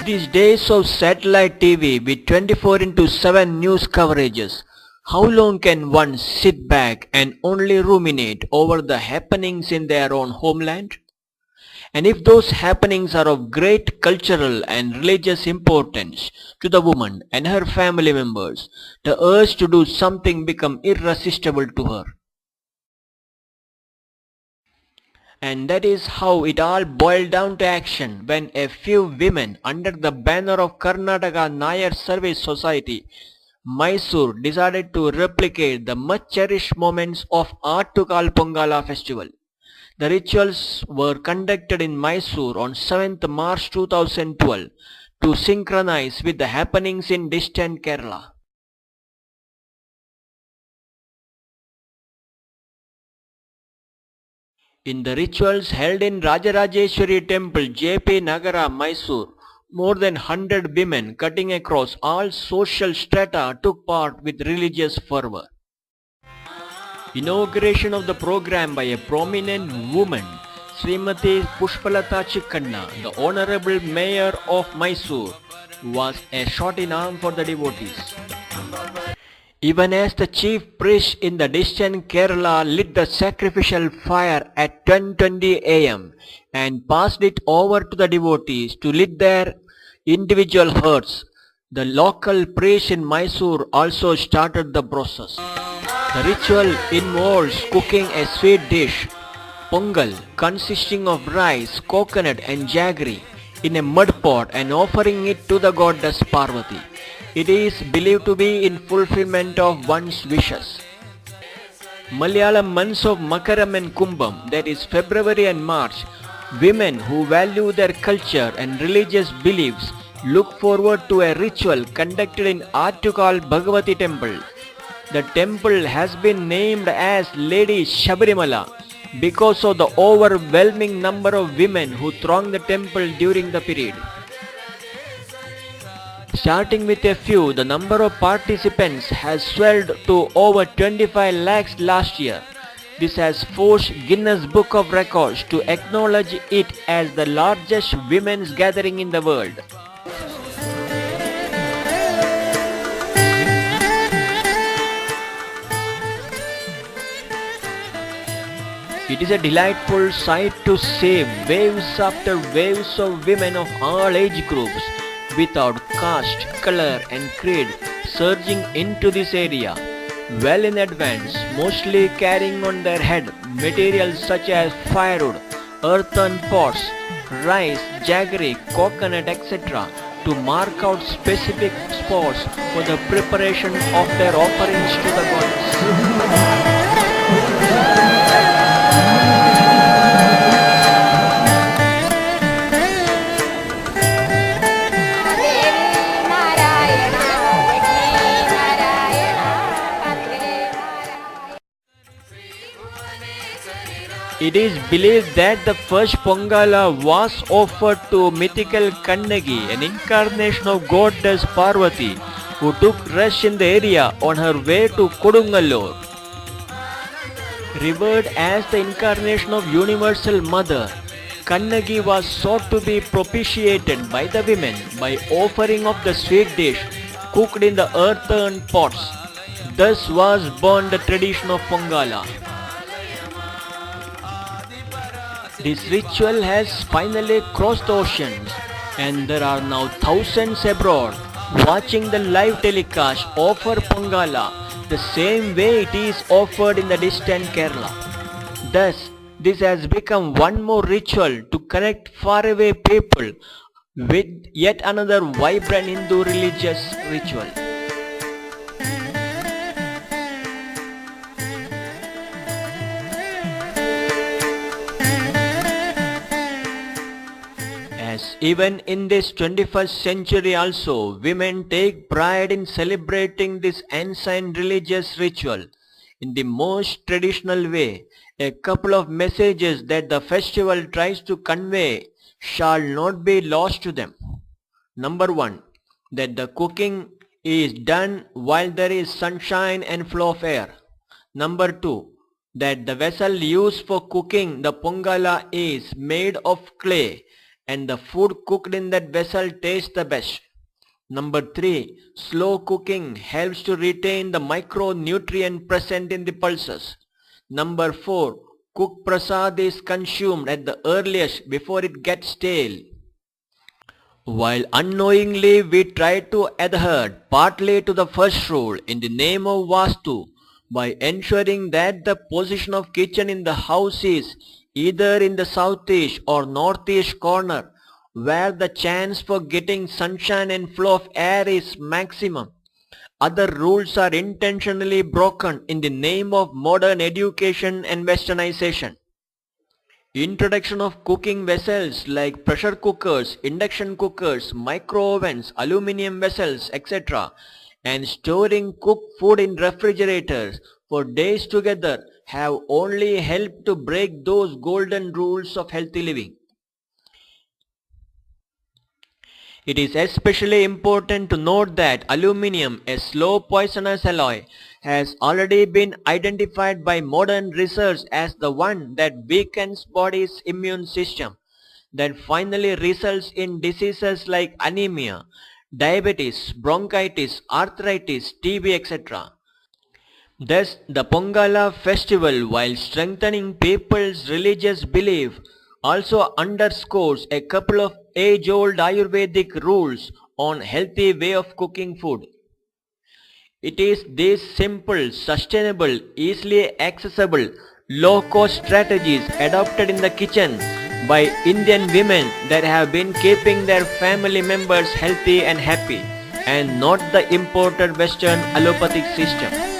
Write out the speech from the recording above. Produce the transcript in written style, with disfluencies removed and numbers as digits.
These days of satellite TV with 24 into 7 news coverages, how long can one sit back and only ruminate over the happenings in their own homeland? And if those happenings are of great cultural and religious importance to the woman and her family members, the urge to do something becomes irresistible to her. And that is how it all boiled down to action when a few women under the banner of Karnataka Nayar Service Society, Mysore, decided to replicate the much cherished moments of Attukal Pongala festival. The rituals were conducted in Mysore on 7th March 2012 to synchronize with the happenings in distant Kerala. In the rituals held in Rajarajeshwari Temple, JP Nagara, Mysore, more than 100 women cutting across all social strata took part with religious fervor. Inauguration of the program by a prominent woman, Srimati Pushpalata Chikkanna, the Honorable Mayor of Mysore, was a shot in arm for the devotees. Even as the chief priest in the distant Kerala lit the sacrificial fire at 10:20 am and passed it over to the devotees to lit their individual hearts, the local priest in Mysore also started the process. The ritual involves cooking a sweet dish, pongal, consisting of rice, coconut and jaggery, in a mud pot and offering it to the goddess Parvati. It is believed to be in fulfillment of one's wishes. Malayalam months of Makaram and Kumbham, that is February and March, women who value their culture and religious beliefs look forward to a ritual conducted in Attukal Bhagavati temple. The temple has been named as Lady Shabarimala because of the overwhelming number of women who throng the temple during the period. Starting with a few, the number of participants has swelled to over 25 lakhs last year. This has forced Guinness Book of Records to acknowledge it as the largest women's gathering in the world. It is a delightful sight to see waves after waves of women of all age groups, without caste, color and creed, surging into this area, well in advance, mostly carrying on their head materials such as firewood, earthen pots, rice, jaggery, coconut, etc. to mark out specific spots for the preparation of their offerings to the goddess. It is believed that the first Pongala was offered to mythical Kannagi, an incarnation of goddess Parvati, who took rest in the area on her way to Kodungallur. Revered as the incarnation of Universal Mother, Kannagi was sought to be propitiated by the women by offering of the sweet dish cooked in the earthen pots. Thus was born the tradition of Pongala. This ritual has finally crossed the oceans, and there are now thousands abroad watching the live telecast offer Pongala the same way it is offered in the distant Kerala. Thus, this has become one more ritual to connect faraway people with yet another vibrant Hindu religious ritual. Even in this 21st century also, women take pride in celebrating this ancient religious ritual in the most traditional way. A couple of messages that the festival tries to convey shall not be lost to them. Number 1, that the cooking is done while there is sunshine and flow of air. Number 2, that the vessel used for cooking the Pongala is made of clay and the food cooked in that vessel tastes the best. Number 3. Slow cooking helps to retain the micronutrient present in the pulses. Number 4. Cooked prasad is consumed at the earliest before it gets stale. While unknowingly we try to adhere partly to the first rule in the name of Vastu by ensuring that the position of kitchen in the house is either in the southeast or northeast corner where the chance for getting sunshine and flow of air is maximum. Other rules are intentionally broken in the name of modern education and westernization. Introduction of cooking vessels like pressure cookers, induction cookers, micro ovens, aluminum vessels, etc. and storing cooked food in refrigerators for days together have only helped to break those golden rules of healthy living. It is especially important to note that aluminum, a slow poisonous alloy, has already been identified by modern research as the one that weakens body's immune system, that finally results in diseases like anemia, diabetes, bronchitis, arthritis, TB, etc. Thus, the Pongala festival, while strengthening people's religious belief, also underscores a couple of age-old Ayurvedic rules on healthy way of cooking food. It is these simple, sustainable, easily accessible, low-cost strategies adopted in the kitchen by Indian women that have been keeping their family members healthy and happy, and not the imported Western allopathic system.